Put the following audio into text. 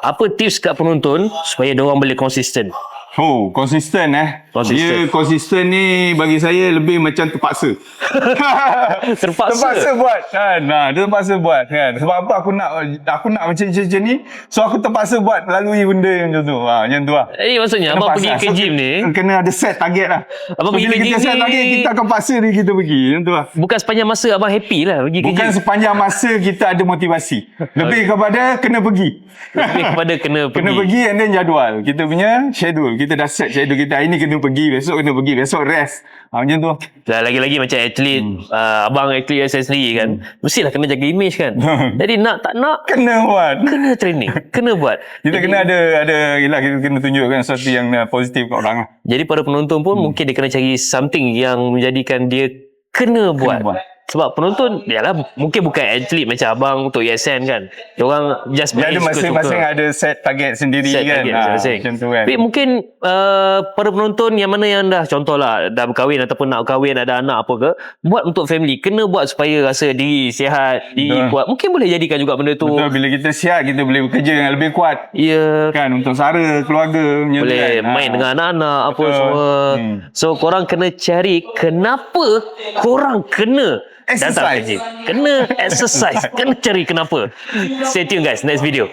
Apa tips kat penonton supaya diorang boleh konsisten? Oh, konsisten Konsisten. Dia konsisten ni bagi saya lebih macam terpaksa. Terpaksa buat kan. Dia terpaksa buat kan. Sebab apa aku nak macam ni. So aku terpaksa buat lalui benda yang macam tu. Macam tu lah. Maksudnya abang pergi ke gym ni, kena ada set target lah. Abang pergi Bila ke kita gym set ni, target, kita akan paksa diri kita pergi. Macam tu lah. bukan sepanjang masa abang happy lah pergi ke Bukan gym. sepanjang masa kita ada motivasi. Lebih kepada kena pergi. Lebih kepada kena pergi. Kena pergi and then jadual. Kita punya schedule. Kita dah set schedule kita. Hari ni kena pergi. Besok kena pergi. Besok rest. Macam tu. Dan lagi-lagi macam atlet, abang atlet saya sendiri kan, mestilah kena jaga image kan. Jadi nak tak nak, Kena buat. kena training, kena buat. Kita kena ada yelah, kita kena tunjukkan sesuatu yang positif kat orang lah. Jadi para penonton pun mungkin dia kena cari something yang menjadikan dia kena buat. Sebab penonton, yalah, mungkin bukan atlet macam abang untuk USN kan. Diorang just Dia main ada masing-masing ada set target sendiri set kan. target masing-masing. Macam tu kan. Tapi mungkin para penonton yang mana yang dah contohlah dah berkahwin ataupun nak kahwin, ada anak apa ke, buat untuk family, kena buat supaya rasa diri sihat, diri kuat. Mungkin boleh jadikan juga benda tu. Betul, bila kita sihat kita boleh bekerja yang lebih kuat. Ya, Kan untuk sara keluarga macam tu boleh kan. main dengan anak-anak apa Betul. semua. So korang kena cari kenapa korang kena datang ke Exercise. gym. Kena exercise. Kena cari kenapa. Stay tune guys, next video.